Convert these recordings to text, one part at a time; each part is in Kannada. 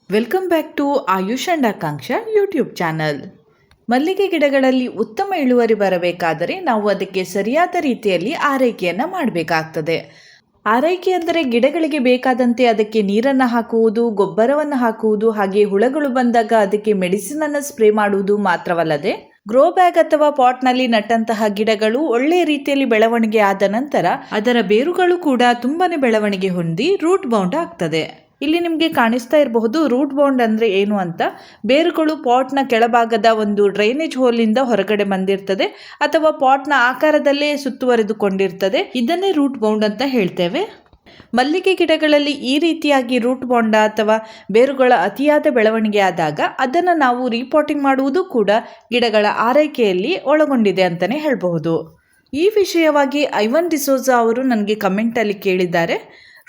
Welcome back to Ayush and Akanksha YouTube channel. ಮಲ್ಲಿಗೆ ಗಿಡಗಳಲ್ಲಿ ಉತ್ತಮ ಇಳುವರಿ ಬರಬೇಕಾದರೆ ನಾವು ಅದಕ್ಕೆ ಸರಿಯಾದ ರೀತಿಯಲ್ಲಿ ಆರೈಕೆಯನ್ನು ಮಾಡಬೇಕಾಗ್ತದೆ. ಆರೈಕೆ ಅಂದರೆ ಗಿಡಗಳಿಗೆ ಬೇಕಾದಂತೆ ಅದಕ್ಕೆ ನೀರನ್ನು ಹಾಕುವುದು, ಗೊಬ್ಬರವನ್ನು ಹಾಕುವುದು, ಹಾಗೆ ಹುಳಗಳು ಬಂದಾಗ ಅದಕ್ಕೆ ಮೆಡಿಸಿನನ್ನು ಸ್ಪ್ರೇ ಮಾಡುವುದು ಮಾತ್ರವಲ್ಲದೆ ಗ್ರೋ ಬ್ಯಾಗ್ ಅಥವಾ ಪಾಟ್ನಲ್ಲಿ ನಟ್ಟಂತಹ ಗಿಡಗಳು ಒಳ್ಳೆಯ ರೀತಿಯಲ್ಲಿ ಬೆಳವಣಿಗೆ ಆದ ನಂತರ ಅದರ ಬೇರುಗಳು ಕೂಡ ತುಂಬಾನೇ ಬೆಳವಣಿಗೆ ಹೊಂದಿ ರೂಟ್ ಬೌಂಡ್ ಆಗ್ತದೆ. ಇಲ್ಲಿ ನಿಮಗೆ ಕಾಣಿಸ್ತಾ ಇರಬಹುದು ರೂಟ್ ಬೌಂಡ್ ಅಂದರೆ ಏನು ಅಂತ. ಬೇರುಗಳು ಪಾಟ್ನ ಕೆಳಭಾಗದ ಒಂದು ಡ್ರೈನೇಜ್ ಹೋಲಿಂದ ಹೊರಗಡೆ ಬಂದಿರ್ತದೆ ಅಥವಾ ಪಾಟ್ನ ಆಕಾರದಲ್ಲೇ ಸುತ್ತುವರೆದುಕೊಂಡಿರ್ತದೆ. ಇದನ್ನೇ ರೂಟ್ ಬೌಂಡ್ ಅಂತ ಹೇಳ್ತೇವೆ. ಮಲ್ಲಿಗೆ ಗಿಡಗಳಲ್ಲಿ ಈ ರೀತಿಯಾಗಿ ರೂಟ್ ಬೌಂಡ್ ಅಥವಾ ಬೇರುಗಳ ಅತಿಯಾದ ಬೆಳವಣಿಗೆ ಆದಾಗ ಅದನ್ನು ನಾವು ರೀಪಾಟಿಂಗ್ ಮಾಡುವುದು ಕೂಡ ಗಿಡಗಳ ಆರೈಕೆಯಲ್ಲಿ ಒಳಗೊಂಡಿದೆ ಅಂತಲೇ ಹೇಳಬಹುದು. ಈ ವಿಷಯವಾಗಿ ಐವನ್ ಡಿಸೋಜಾ ಅವರು ನನಗೆ ಕಮೆಂಟಲ್ಲಿ ಕೇಳಿದ್ದಾರೆ,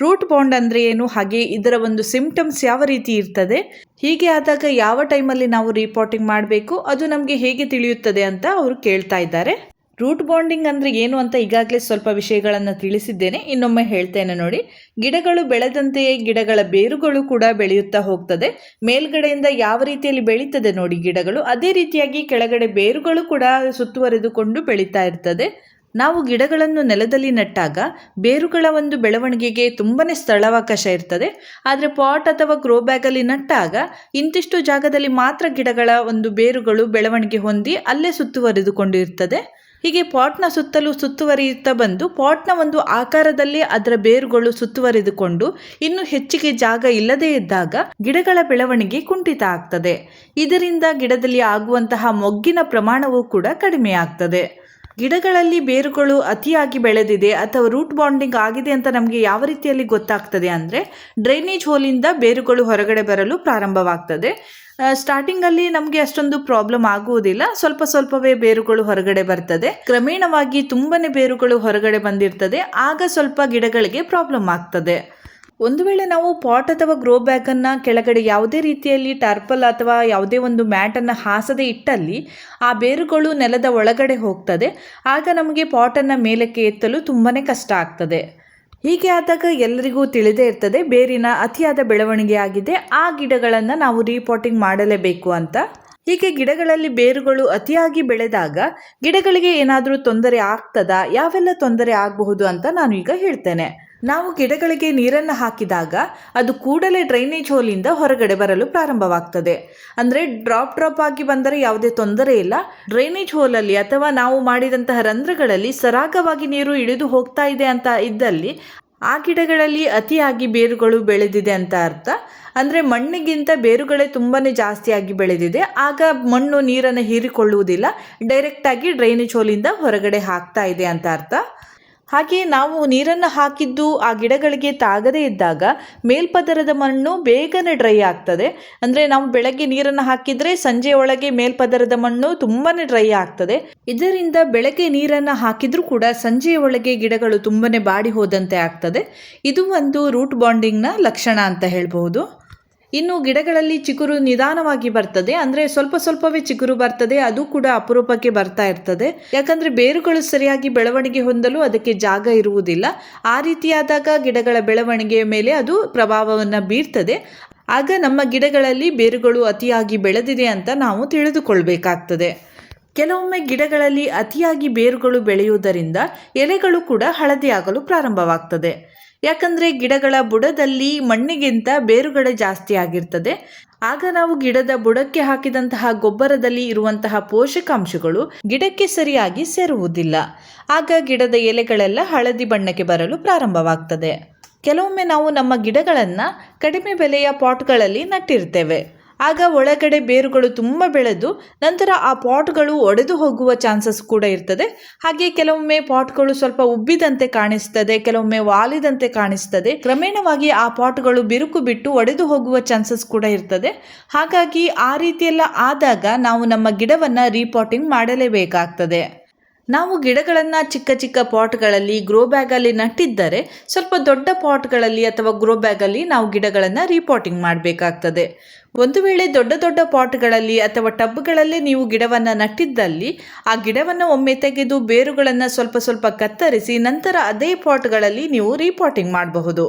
ರೂಟ್ ಬೌಂಡ್ ಅಂದರೆ ಏನು, ಹಾಗೆ ಇದರ ಒಂದು ಸಿಂಪ್ಟಮ್ಸ್ ಯಾವ ರೀತಿ ಇರ್ತದೆ, ಹೀಗೆ ಆದಾಗ ಯಾವ ಟೈಮಲ್ಲಿ ನಾವು ರೀಪಾಟಿಂಗ್ ಮಾಡಬೇಕು, ಅದು ನಮಗೆ ಹೇಗೆ ತಿಳಿಯುತ್ತದೆ ಅಂತ ಅವರು ಕೇಳ್ತಾ ಇದ್ದಾರೆ. ರೂಟ್ ಬಾಂಡಿಂಗ್ ಅಂದರೆ ಏನು ಅಂತ ಈಗಾಗಲೇ ಸ್ವಲ್ಪ ವಿಷಯಗಳನ್ನು ತಿಳಿಸಿದ್ದೇನೆ, ಇನ್ನೊಮ್ಮೆ ಹೇಳ್ತೇನೆ ನೋಡಿ. ಗಿಡಗಳು ಬೆಳೆದಂತೆಯೇ ಗಿಡಗಳ ಬೇರುಗಳು ಕೂಡ ಬೆಳೆಯುತ್ತಾ ಹೋಗ್ತದೆ. ಮೇಲ್ಗಡೆಯಿಂದ ಯಾವ ರೀತಿಯಲ್ಲಿ ಬೆಳೀತದೆ ನೋಡಿ ಗಿಡಗಳು, ಅದೇ ರೀತಿಯಾಗಿ ಕೆಳಗಡೆ ಬೇರುಗಳು ಕೂಡ ಸುತ್ತುವರೆದುಕೊಂಡು ಬೆಳೀತಾ ಇರ್ತದೆ. ನಾವು ಗಿಡಗಳನ್ನು ನೆಲದಲ್ಲಿ ನೆಟ್ಟಾಗ ಬೇರುಗಳ ಒಂದು ಬೆಳವಣಿಗೆಗೆ ತುಂಬನೇ ಸ್ಥಳಾವಕಾಶ ಇರ್ತದೆ. ಆದರೆ ಪಾಟ್ ಅಥವಾ ಗ್ರೋ ಬ್ಯಾಗಲ್ಲಿ ನಟ್ಟಾಗ ಇಂತಿಷ್ಟು ಜಾಗದಲ್ಲಿ ಮಾತ್ರ ಗಿಡಗಳ ಒಂದು ಬೇರುಗಳು ಬೆಳವಣಿಗೆ ಹೊಂದಿ ಅಲ್ಲೇ ಸುತ್ತುವರಿದುಕೊಂಡಿರ್ತದೆ. ಹೀಗೆ ಪಾಟ್ನ ಸುತ್ತಲೂ ಸುತ್ತುವರಿಯುತ್ತಾ ಬಂದು ಪಾಟ್ನ ಒಂದು ಆಕಾರದಲ್ಲಿ ಅದರ ಬೇರುಗಳು ಸುತ್ತುವರಿದುಕೊಂಡು ಇನ್ನು ಹೆಚ್ಚಿಗೆ ಜಾಗ ಇಲ್ಲದೇ ಇದ್ದಾಗ ಗಿಡಗಳ ಬೆಳವಣಿಗೆ ಕುಂಠಿತ ಆಗ್ತದೆ. ಇದರಿಂದ ಗಿಡದಲ್ಲಿ ಆಗುವಂತಹ ಮೊಗ್ಗಿನ ಪ್ರಮಾಣವೂ ಕೂಡ ಕಡಿಮೆ ಆಗ್ತದೆ. ಗಿಡಗಳಲ್ಲಿ ಬೇರುಗಳು ಅತಿಯಾಗಿ ಬೆಳೆದಿದೆ ಅಥವಾ ರೂಟ್ ಬಾಂಡಿಂಗ್ ಆಗಿದೆ ಅಂತ ನಮಗೆ ಯಾವ ರೀತಿಯಲ್ಲಿ ಗೊತ್ತಾಗ್ತದೆ ಅಂದರೆ ಡ್ರೈನೇಜ್ ಹೋಲಿಂದ ಬೇರುಗಳು ಹೊರಗಡೆ ಬರಲು ಪ್ರಾರಂಭವಾಗ್ತದೆ. ಸ್ಟಾರ್ಟಿಂಗಲ್ಲಿ ನಮಗೆ ಅಷ್ಟೊಂದು ಪ್ರಾಬ್ಲಮ್ ಆಗುವುದಿಲ್ಲ, ಸ್ವಲ್ಪ ಸ್ವಲ್ಪವೇ ಬೇರುಗಳು ಹೊರಗಡೆ ಬರ್ತದೆ. ಕ್ರಮೇಣವಾಗಿ ತುಂಬನೇ ಬೇರುಗಳು ಹೊರಗಡೆ ಬಂದಿರ್ತದೆ, ಆಗ ಸ್ವಲ್ಪ ಗಿಡಗಳಿಗೆ ಪ್ರಾಬ್ಲಮ್ ಆಗ್ತದೆ. ಒಂದು ವೇಳೆ ನಾವು ಪಾಟ್ ಅಥವಾ ಗ್ರೋ ಬ್ಯಾಗನ್ನು ಕೆಳಗಡೆ ಯಾವುದೇ ರೀತಿಯಲ್ಲಿ ಟಾರ್ಪಲ್ ಅಥವಾ ಯಾವುದೇ ಒಂದು ಮ್ಯಾಟನ್ನು ಹಾಸದೆ ಇಟ್ಟಲ್ಲಿ ಆ ಬೇರುಗಳು ನೆಲದ ಒಳಗಡೆ ಹೋಗ್ತದೆ. ಆಗ ನಮಗೆ ಪಾಟನ್ನು ಮೇಲಕ್ಕೆ ಎತ್ತಲು ತುಂಬಾ ಕಷ್ಟ ಆಗ್ತದೆ. ಹೀಗೆ ಆದಾಗ ಎಲ್ಲರಿಗೂ ತಿಳಿದೇ ಇರ್ತದೆ ಬೇರಿನ ಅತಿಯಾದ ಬೆಳವಣಿಗೆ ಆಗಿದೆ, ಆ ಗಿಡಗಳನ್ನು ನಾವು ರೀಪಾಟಿಂಗ್ ಮಾಡಲೇಬೇಕು ಅಂತ. ಹೀಗೆ ಗಿಡಗಳಲ್ಲಿ ಬೇರುಗಳು ಅತಿಯಾಗಿ ಬೆಳೆದಾಗ ಗಿಡಗಳಿಗೆ ಏನಾದರೂ ತೊಂದರೆ ಆಗ್ತದಾ, ಯಾವೆಲ್ಲ ತೊಂದರೆ ಆಗಬಹುದು ಅಂತ ನಾನು ಈಗ ಹೇಳ್ತೇನೆ. ನಾವು ಗಿಡಗಳಿಗೆ ನೀರನ್ನು ಹಾಕಿದಾಗ ಅದು ಕೂಡಲೇ ಡ್ರೈನೇಜ್ ಹೋಲಿಂದ ಹೊರಗಡೆ ಬರಲು ಪ್ರಾರಂಭವಾಗ್ತದೆ. ಅಂದರೆ ಡ್ರಾಪ್ ಆಗಿ ಬಂದರೆ ಯಾವುದೇ ತೊಂದರೆ ಇಲ್ಲ. ಡ್ರೈನೇಜ್ ಹೋಲಲ್ಲಿ ಅಥವಾ ನಾವು ಮಾಡಿದಂತಹ ರಂಧ್ರಗಳಲ್ಲಿ ಸರಾಗವಾಗಿ ನೀರು ಇಳಿದು ಹೋಗ್ತಾ ಇದೆ ಅಂತ ಇದ್ದಲ್ಲಿ ಆ ಗಿಡಗಳಲ್ಲಿ ಅತಿಯಾಗಿ ಬೇರುಗಳು ಬೆಳೆದಿದೆ ಅಂತ ಅರ್ಥ. ಅಂದರೆ ಮಣ್ಣಿಗಿಂತ ಬೇರುಗಳೇ ತುಂಬಾ ಜಾಸ್ತಿಯಾಗಿ ಬೆಳೆದಿದೆ, ಆಗ ಮಣ್ಣು ನೀರನ್ನು ಹೀರಿಕೊಳ್ಳುವುದಿಲ್ಲ, ಡೈರೆಕ್ಟಾಗಿ ಡ್ರೈನೇಜ್ ಹೋಲಿಂದ ಹೊರಗಡೆ ಹಾಕ್ತಾ ಇದೆ ಅಂತ ಅರ್ಥ. ಹಾಗೆ ನಾವು ನೀರನ್ನು ಹಾಕಿದ್ದು ಆ ಗಿಡಗಳಿಗೆ ತಾಗದೇ ಇದ್ದಾಗ ಮೇಲ್ಪದರದ ಮಣ್ಣು ಬೇಗನೆ ಡ್ರೈ ಆಗ್ತದೆ. ಅಂದರೆ ನಾವು ಬೆಳಗ್ಗೆ ನೀರನ್ನು ಹಾಕಿದರೆ ಸಂಜೆ ಒಳಗೆ ಮೇಲ್ಪದರದ ಮಣ್ಣು ತುಂಬಾ ಡ್ರೈ ಆಗ್ತದೆ. ಇದರಿಂದ ಬೆಳಗ್ಗೆ ನೀರನ್ನು ಹಾಕಿದ್ರೂ ಕೂಡ ಸಂಜೆಯ ಒಳಗೆ ಗಿಡಗಳು ತುಂಬಾ ಬಾಡಿ ಹೋದಂತೆ ಆಗ್ತದೆ. ಇದು ಒಂದು ರೂಟ್ ಬಾಂಡಿಂಗ್ನ ಲಕ್ಷಣ ಅಂತ ಹೇಳ್ಬಹುದು. ಇನ್ನು ಗಿಡಗಳಲ್ಲಿ ಚಿಗುರು ನಿಧಾನವಾಗಿ ಬರ್ತದೆ, ಅಂದರೆ ಸ್ವಲ್ಪ ಸ್ವಲ್ಪವೇ ಚಿಗುರು ಬರ್ತದೆ, ಅದು ಕೂಡ ಅಪರೂಪಕ್ಕೆ ಬರ್ತಾ ಇರ್ತದೆ. ಯಾಕಂದರೆ ಬೇರುಗಳು ಸರಿಯಾಗಿ ಬೆಳವಣಿಗೆ ಹೊಂದಲು ಅದಕ್ಕೆ ಜಾಗ ಇರುವುದಿಲ್ಲ. ಆ ರೀತಿಯಾದಾಗ ಗಿಡಗಳ ಬೆಳವಣಿಗೆಯ ಮೇಲೆ ಅದು ಪ್ರಭಾವವನ್ನು ಬೀರ್ತದೆ. ಆಗ ನಮ್ಮ ಗಿಡಗಳಲ್ಲಿ ಬೇರುಗಳು ಅತಿಯಾಗಿ ಬೆಳೆದಿದೆ ಅಂತ ನಾವು ತಿಳಿದುಕೊಳ್ಬೇಕಾಗ್ತದೆ. ಕೆಲವೊಮ್ಮೆ ಗಿಡಗಳಲ್ಲಿ ಅತಿಯಾಗಿ ಬೇರುಗಳು ಬೆಳೆಯುವುದರಿಂದ ಎಲೆಗಳು ಕೂಡ ಹಳದಿಯಾಗಲು ಪ್ರಾರಂಭವಾಗ್ತದೆ. ಯಾಕಂದರೆ ಗಿಡಗಳ ಬುಡದಲ್ಲಿ ಮಣ್ಣಿಗಿಂತ ಬೇರುಗಳೇ ಜಾಸ್ತಿ ಆಗಿರ್ತದೆ. ಆಗ ನಾವು ಗಿಡದ ಬುಡಕ್ಕೆ ಹಾಕಿದಂತಹ ಗೊಬ್ಬರದಲ್ಲಿ ಇರುವಂತಹ ಪೋಷಕಾಂಶಗಳು ಗಿಡಕ್ಕೆ ಸರಿಯಾಗಿ ಸೇರುವುದಿಲ್ಲ. ಆಗ ಗಿಡದ ಎಲೆಗಳೆಲ್ಲ ಹಳದಿ ಬಣ್ಣಕ್ಕೆ ಬರಲು ಪ್ರಾರಂಭವಾಗ್ತದೆ. ಕೆಲವೊಮ್ಮೆ ನಾವು ನಮ್ಮ ಗಿಡಗಳನ್ನು ಕಡಿಮೆ ಬೆಲೆಯ ಪಾಟ್ಗಳಲ್ಲಿ ನಟ್ಟಿರ್ತೇವೆ. ಆಗ ಒಳಗಡೆ ಬೇರುಗಳು ತುಂಬ ಬೆಳೆದು ನಂತರ ಆ ಪಾಟ್ಗಳು ಒಡೆದು ಹೋಗುವ ಚಾನ್ಸಸ್ ಕೂಡ ಇರ್ತದೆ. ಹಾಗೆ ಕೆಲವೊಮ್ಮೆ ಪಾಟ್ಗಳು ಸ್ವಲ್ಪ ಉಬ್ಬಿದಂತೆ ಕಾಣಿಸ್ತದೆ, ಕೆಲವೊಮ್ಮೆ ವಾಲಿದಂತೆ ಕಾಣಿಸ್ತದೆ. ಕ್ರಮೇಣವಾಗಿ ಆ ಪಾಟ್ಗಳು ಬಿರುಕು ಬಿಟ್ಟು ಒಡೆದು ಹೋಗುವ ಚಾನ್ಸಸ್ ಕೂಡ ಇರ್ತದೆ. ಹಾಗಾಗಿ ಆ ರೀತಿಯೆಲ್ಲ ಆದಾಗ ನಾವು ನಮ್ಮ ಗಿಡವನ್ನು ರೀಪಾಟಿಂಗ್ ಮಾಡಲೇಬೇಕಾಗ್ತದೆ. ನಾವು ಗಿಡಗಳನ್ನು ಚಿಕ್ಕ ಚಿಕ್ಕ ಪಾಟ್ಗಳಲ್ಲಿ ಗ್ರೋ ಬ್ಯಾಗಲ್ಲಿ ನಟ್ಟಿದ್ದರೆ ಸ್ವಲ್ಪ ದೊಡ್ಡ ಪಾಟ್ಗಳಲ್ಲಿ ಅಥವಾ ಗ್ರೋ ಬ್ಯಾಗಲ್ಲಿ ನಾವು ಗಿಡಗಳನ್ನು ರೀಪಾಟಿಂಗ್ ಮಾಡಬೇಕಾಗ್ತದೆ. ಒಂದು ವೇಳೆ ದೊಡ್ಡ ದೊಡ್ಡ ಪಾಟ್ಗಳಲ್ಲಿ ಅಥವಾ ಟಬ್ಗಳಲ್ಲಿ ನೀವು ಗಿಡವನ್ನು ನಟ್ಟಿದ್ದಲ್ಲಿ ಆ ಗಿಡವನ್ನು ಒಮ್ಮೆ ತೆಗೆದು ಬೇರುಗಳನ್ನು ಸ್ವಲ್ಪ ಸ್ವಲ್ಪ ಕತ್ತರಿಸಿ ನಂತರ ಅದೇ ಪಾಟ್ಗಳಲ್ಲಿ ನೀವು ರೀಪಾಟಿಂಗ್ ಮಾಡಬಹುದು.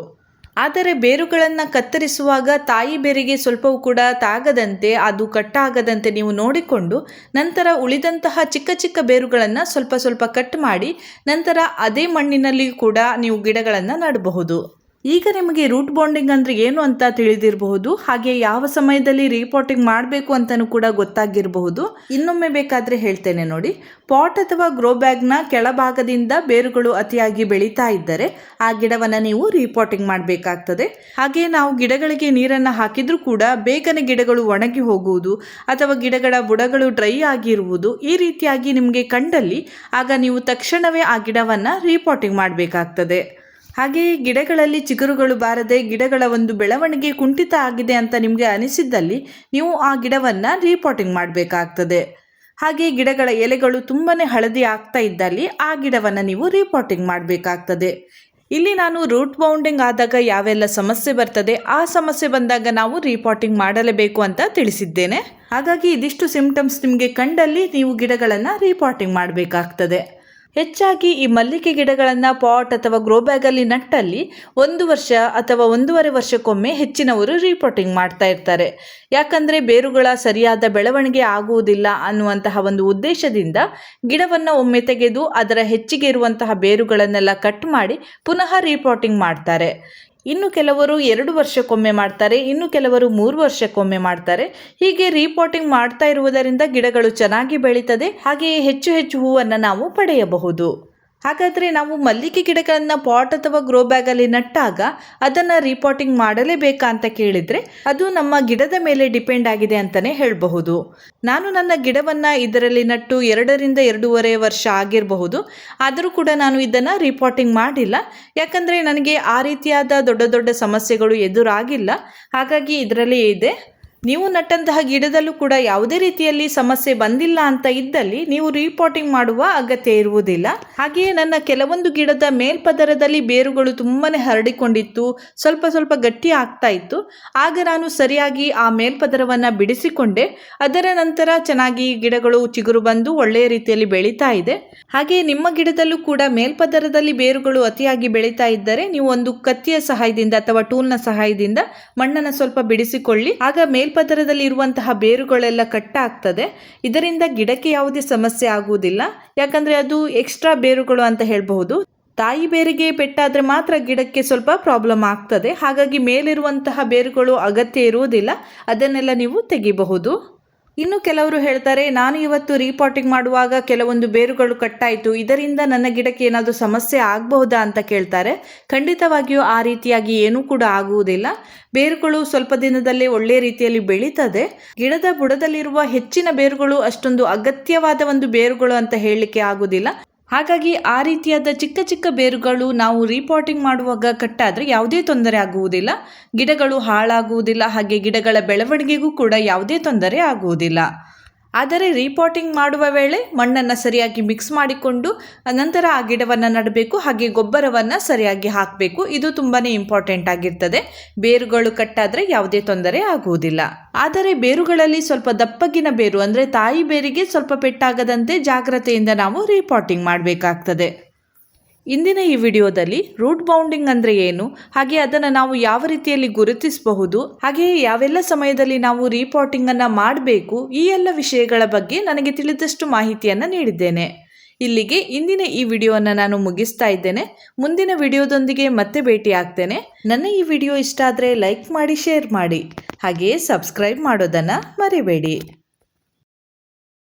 ಆದರೆ ಬೇರುಗಳನ್ನು ಕತ್ತರಿಸುವಾಗ ತಾಯಿ ಬೇರಿಗೆ ಸ್ವಲ್ಪವೂ ಕೂಡ ತಾಗದಂತೆ, ಅದು ಕಟ್ಟಾಗದಂತೆ ನೀವು ನೋಡಿಕೊಂಡು ನಂತರ ಉಳಿದಂತಹ ಚಿಕ್ಕ ಚಿಕ್ಕ ಬೇರುಗಳನ್ನು ಸ್ವಲ್ಪ ಸ್ವಲ್ಪ ಕಟ್ ಮಾಡಿ ನಂತರ ಅದೇ ಮಣ್ಣಿನಲ್ಲಿ ಕೂಡ ನೀವು ಗಿಡಗಳನ್ನು ನೆಡಬಹುದು. ಈಗ ನಿಮಗೆ ರೂಟ್ ಬೌಂಡಿಂಗ್ ಅಂದರೆ ಏನು ಅಂತ ತಿಳಿದಿರಬಹುದು. ಹಾಗೆ ಯಾವ ಸಮಯದಲ್ಲಿ ರೀಪಾಟಿಂಗ್ ಮಾಡಬೇಕು ಅಂತಲೂ ಕೂಡ ಗೊತ್ತಾಗಿರಬಹುದು. ಇನ್ನೊಮ್ಮೆ ಬೇಕಾದರೆ ಹೇಳ್ತೇನೆ ನೋಡಿ. ಪಾಟ್ ಅಥವಾ ಗ್ರೋ ಬ್ಯಾಗ್ನ ಕೆಳಭಾಗದಿಂದ ಬೇರುಗಳು ಅತಿಯಾಗಿ ಬೆಳೀತಾ ಇದ್ದರೆ ಆ ಗಿಡವನ್ನು ನೀವು ರೀಪಾಟಿಂಗ್ ಮಾಡಬೇಕಾಗ್ತದೆ. ಹಾಗೆ ನಾವು ಗಿಡಗಳಿಗೆ ನೀರನ್ನು ಹಾಕಿದ್ರೂ ಕೂಡ ಬೇಗನೆ ಗಿಡಗಳು ಒಣಗಿ ಹೋಗುವುದು ಅಥವಾ ಗಿಡಗಳ ಬುಡಗಳು ಡ್ರೈ ಆಗಿರುವುದು ಈ ರೀತಿಯಾಗಿ ನಿಮಗೆ ಕಂಡಲ್ಲಿ ಆಗ ನೀವು ತಕ್ಷಣವೇ ಆ ಗಿಡವನ್ನು ರೀಪಾಟಿಂಗ್ ಮಾಡಬೇಕಾಗ್ತದೆ. ಹಾಗೆಯೇ ಗಿಡಗಳಲ್ಲಿ ಚಿಗುರುಗಳು ಬಾರದೆ ಗಿಡಗಳ ಒಂದು ಬೆಳವಣಿಗೆ ಕುಂಠಿತ ಆಗಿದೆ ಅಂತ ನಿಮಗೆ ಅನಿಸಿದ್ದಲ್ಲಿ ನೀವು ಆ ಗಿಡವನ್ನು ರೀಪಾಟಿಂಗ್ ಮಾಡಬೇಕಾಗ್ತದೆ. ಹಾಗೆ ಗಿಡಗಳ ಎಲೆಗಳು ತುಂಬಾ ಹಳದಿ ಆಗ್ತಾ ಇದ್ದಲ್ಲಿ ಆ ಗಿಡವನ್ನು ನೀವು ರೀಪಾಟಿಂಗ್ ಮಾಡಬೇಕಾಗ್ತದೆ. ಇಲ್ಲಿ ನಾನು ರೂಟ್ ಬೌಂಡಿಂಗ್ ಆದಾಗ ಯಾವೆಲ್ಲ ಸಮಸ್ಯೆ ಬರ್ತದೆ ಆ ಸಮಸ್ಯೆ ಬಂದಾಗ ನಾವು ರೀಪಾಟಿಂಗ್ ಮಾಡಲೇಬೇಕು ಅಂತ ತಿಳಿಸಿದ್ದೇನೆ. ಹಾಗಾಗಿ ಇದಿಷ್ಟು ಸಿಂಪ್ಟಮ್ಸ್ ನಿಮಗೆ ಕಂಡಲ್ಲಿ ನೀವು ಗಿಡಗಳನ್ನು ರೀಪಾಟಿಂಗ್ ಮಾಡಬೇಕಾಗ್ತದೆ. ಹೆಚ್ಚಾಗಿ ಈ ಮಲ್ಲಿಗೆ ಗಿಡಗಳನ್ನು ಪಾಟ್ ಅಥವಾ ಗ್ರೋ ಬ್ಯಾಗಲ್ಲಿ ನಟ್ಟಲ್ಲಿ 1 ವರ್ಷ ಅಥವಾ 1.5 ವರ್ಷಕ್ಕೊಮ್ಮೆ ಹೆಚ್ಚಿನವರು ರೀಪಾಟಿಂಗ್ ಮಾಡ್ತಾ ಇರ್ತಾರೆ. ಯಾಕಂದರೆ ಬೇರುಗಳ ಸರಿಯಾದ ಬೆಳವಣಿಗೆ ಆಗುವುದಿಲ್ಲ ಅನ್ನುವಂತಹ ಒಂದು ಉದ್ದೇಶದಿಂದ ಗಿಡವನ್ನು ಒಮ್ಮೆ ತೆಗೆದು ಅದರ ಹೆಚ್ಚಿಗೆ ಇರುವಂತಹ ಬೇರುಗಳನ್ನೆಲ್ಲ ಕಟ್ ಮಾಡಿ ಪುನಃ ರೀಪಾಟಿಂಗ್ ಮಾಡ್ತಾರೆ. ಇನ್ನು ಕೆಲವರು 2 ವರ್ಷಕ್ಕೊಮ್ಮೆ ಮಾಡ್ತಾರೆ, ಇನ್ನು ಕೆಲವರು 3 ವರ್ಷಕ್ಕೊಮ್ಮೆ ಮಾಡ್ತಾರೆ. ಹೀಗೆ ರೀಪಾಟಿಂಗ್ ಮಾಡ್ತಾ ಇರುವುದರಿಂದ ಗಿಡಗಳು ಚೆನ್ನಾಗಿ ಬೆಳೀತದೆ, ಹಾಗೆಯೇ ಹೆಚ್ಚು ಹೆಚ್ಚು ಹೂವನ್ನು ನಾವು ಪಡೆಯಬಹುದು. ಹಾಗಾದರೆ ನಾವು ಮಲ್ಲಿಗೆ ಗಿಡಗಳನ್ನು ಪಾಟ್ ಅಥವಾ ಗ್ರೋ ಬ್ಯಾಗಲ್ಲಿ ನಟ್ಟಾಗ ಅದನ್ನು ರೀಪಾಟಿಂಗ್ ಮಾಡಲೇಬೇಕಾ ಅಂತ ಕೇಳಿದರೆ ಅದು ನಮ್ಮ ಗಿಡದ ಮೇಲೆ ಡಿಪೆಂಡ್ ಆಗಿದೆ ಅಂತಲೇ ಹೇಳಬಹುದು. ನಾನು ನನ್ನ ಗಿಡವನ್ನು ಇದರಲ್ಲಿ ನಟ್ಟು 2 ರಿಂದ 2.5 ವರ್ಷ ಆಗಿರಬಹುದು. ಆದರೂ ಕೂಡ ನಾನು ಇದನ್ನು ರೀಪಾಟಿಂಗ್ ಮಾಡಿಲ್ಲ. ಯಾಕಂದರೆ ನನಗೆ ಆ ರೀತಿಯಾದ ದೊಡ್ಡ ದೊಡ್ಡ ಸಮಸ್ಯೆಗಳು ಎದುರಾಗಿಲ್ಲ. ಹಾಗಾಗಿ ಇದರಲ್ಲೇ ಇದೆ. ನೀವು ನಟ್ಟಂತಹ ಗಿಡದಲ್ಲೂ ಕೂಡ ಯಾವುದೇ ರೀತಿಯಲ್ಲಿ ಸಮಸ್ಯೆ ಬಂದಿಲ್ಲ ಅಂತ ಇದ್ದಲ್ಲಿ ನೀವು ರೀಪಾಟಿಂಗ್ ಮಾಡುವ ಅಗತ್ಯ ಇರುವುದಿಲ್ಲ. ಹಾಗೆಯೇ ನನ್ನ ಕೆಲವೊಂದು ಗಿಡದ ಮೇಲ್ಪದರದಲ್ಲಿ ಬೇರುಗಳು ತುಂಬಾ ಹರಡಿಕೊಂಡಿತ್ತು, ಸ್ವಲ್ಪ ಸ್ವಲ್ಪ ಗಟ್ಟಿ ಆಗ್ತಾ ಇತ್ತು. ಆಗ ನಾನು ಸರಿಯಾಗಿ ಆ ಮೇಲ್ಪದರವನ್ನು ಬಿಡಿಸಿಕೊಂಡೆ. ಅದರ ನಂತರ ಚೆನ್ನಾಗಿ ಗಿಡಗಳು ಚಿಗುರು ಬಂದು ಒಳ್ಳೆಯ ರೀತಿಯಲ್ಲಿ ಬೆಳೀತಾ ಇದೆ. ಹಾಗೆಯೇ ನಿಮ್ಮ ಗಿಡದಲ್ಲೂ ಕೂಡ ಮೇಲ್ಪದರದಲ್ಲಿ ಬೇರುಗಳು ಅತಿಯಾಗಿ ಬೆಳೀತಾ ಇದ್ದರೆ ನೀವು ಒಂದು ಕತ್ತಿಯ ಸಹಾಯದಿಂದ ಅಥವಾ ಟೂಲ್ನ ಸಹಾಯದಿಂದ ಮಣ್ಣನ್ನು ಸ್ವಲ್ಪ ಬಿಡಿಸಿಕೊಳ್ಳಿ. ಆಗ ಮೇಲ್ಪದರದಲ್ಲಿ ಇರುವಂತಹ ಬೇರುಗಳೆಲ್ಲ ಕಟ್ಟಾಗ್ತದೆ. ಇದರಿಂದ ಗಿಡಕ್ಕೆ ಯಾವುದೇ ಸಮಸ್ಯೆ ಆಗುವುದಿಲ್ಲ. ಯಾಕಂದರೆ ಅದು ಎಕ್ಸ್ಟ್ರಾ ಬೇರುಗಳು ಅಂತ ಹೇಳಬಹುದು. ತಾಯಿ ಬೇರಿಗೆ ಪೆಟ್ಟಾದರೆ ಮಾತ್ರ ಗಿಡಕ್ಕೆ ಸ್ವಲ್ಪ ಪ್ರಾಬ್ಲಮ್ ಆಗ್ತದೆ. ಹಾಗಾಗಿ ಮೇಲಿರುವಂತಹ ಬೇರುಗಳು ಅಗತ್ಯ ಇರುವುದಿಲ್ಲ, ಅದನ್ನೆಲ್ಲ ನೀವು ತೆಗಿಬಹುದು. ಇನ್ನು ಕೆಲವರು ಹೇಳ್ತಾರೆ, ನಾನು ಇವತ್ತು ರೀಪಾಟಿಂಗ್ ಮಾಡುವಾಗ ಕೆಲವೊಂದು ಬೇರುಗಳು ಕಟ್ಟಾಯಿತು, ಇದರಿಂದ ನನ್ನ ಗಿಡಕ್ಕೆ ಏನಾದರೂ ಸಮಸ್ಯೆ ಆಗಬಹುದಾ ಅಂತ ಕೇಳ್ತಾರೆ. ಖಂಡಿತವಾಗಿಯೂ ಆ ರೀತಿಯಾಗಿ ಏನೂ ಕೂಡ ಆಗುವುದಿಲ್ಲ. ಬೇರುಗಳು ಸ್ವಲ್ಪ ದಿನದಲ್ಲೇ ಒಳ್ಳೆಯ ರೀತಿಯಲ್ಲಿ ಬೆಳೀತದೆ. ಗಿಡದ ಬುಡದಲ್ಲಿರುವ ಹೆಚ್ಚಿನ ಬೇರುಗಳು ಅಷ್ಟೊಂದು ಅಗತ್ಯವಾದ ಒಂದು ಬೇರುಗಳು ಅಂತ ಹೇಳಲಿಕ್ಕೆ ಆಗುವುದಿಲ್ಲ. ಹಾಗಾಗಿ ಆ ರೀತಿಯಾದ ಚಿಕ್ಕ ಚಿಕ್ಕ ಬೇರುಗಳು ನಾವು ರೀಪಾಟಿಂಗ್ ಮಾಡುವಾಗ ಕಟ್ಟಾದರೆ ಯಾವುದೇ ತೊಂದರೆ ಆಗುವುದಿಲ್ಲ. ಗಿಡಗಳು ಹಾಳಾಗುವುದಿಲ್ಲ, ಹಾಗೆ ಗಿಡಗಳ ಬೆಳವಣಿಗೆಗೂ ಕೂಡ ಯಾವುದೇ ತೊಂದರೆ ಆಗುವುದಿಲ್ಲ. ಆದರೆ ರೀಪಾಟಿಂಗ್ ಮಾಡುವ ವೇಳೆ ಮಣ್ಣನ್ನು ಸರಿಯಾಗಿ ಮಿಕ್ಸ್ ಮಾಡಿಕೊಂಡು ನಂತರ ಆ ಗಿಡವನ್ನು ನೆಡಬೇಕು. ಹಾಗೆ ಗೊಬ್ಬರವನ್ನು ಸರಿಯಾಗಿ ಹಾಕಬೇಕು. ಇದು ತುಂಬಾ ಇಂಪಾರ್ಟೆಂಟ್ ಆಗಿರ್ತದೆ. ಬೇರುಗಳು ಕಟ್ಟಾದರೆ ಯಾವುದೇ ತೊಂದರೆ ಆಗುವುದಿಲ್ಲ. ಆದರೆ ಬೇರುಗಳಲ್ಲಿ ಸ್ವಲ್ಪ ದಪ್ಪಗಿನ ಬೇರು ಅಂದರೆ ತಾಯಿ ಬೇರಿಗೆ ಸ್ವಲ್ಪ ಪೆಟ್ಟಾಗದಂತೆ ಜಾಗ್ರತೆಯಿಂದ ನಾವು ರೀಪಾಟಿಂಗ್ ಮಾಡಬೇಕಾಗ್ತದೆ. ಇಂದಿನ ಈ ವಿಡಿಯೋದಲ್ಲಿ ರೂಟ್ ಬೌಂಡಿಂಗ್ ಅಂದರೆ ಏನು, ಹಾಗೆ ಅದನ್ನು ನಾವು ಯಾವ ರೀತಿಯಲ್ಲಿ ಗುರುತಿಸಬಹುದು, ಹಾಗೆಯೇ ಯಾವೆಲ್ಲ ಸಮಯದಲ್ಲಿ ನಾವು ರೀಪಾಟಿಂಗನ್ನು ಮಾಡಬೇಕು, ಈ ಎಲ್ಲ ವಿಷಯಗಳ ಬಗ್ಗೆ ನನಗೆ ತಿಳಿದಷ್ಟು ಮಾಹಿತಿಯನ್ನು ನೀಡಿದ್ದೇನೆ. ಇಲ್ಲಿಗೆ ಇಂದಿನ ಈ ವಿಡಿಯೋವನ್ನು ನಾನು ಮುಗಿಸ್ತಾ ಇದ್ದೇನೆ. ಮುಂದಿನ ವಿಡಿಯೋದೊಂದಿಗೆ ಮತ್ತೆ ಭೇಟಿ ಆಗ್ತೇನೆ. ನನ್ನ ಈ ವಿಡಿಯೋ ಇಷ್ಟ ಆದರೆ ಲೈಕ್ ಮಾಡಿ, ಶೇರ್ ಮಾಡಿ, ಹಾಗೆಯೇ ಸಬ್ಸ್ಕ್ರೈಬ್ ಮಾಡೋದನ್ನು ಮರಿಬೇಡಿ.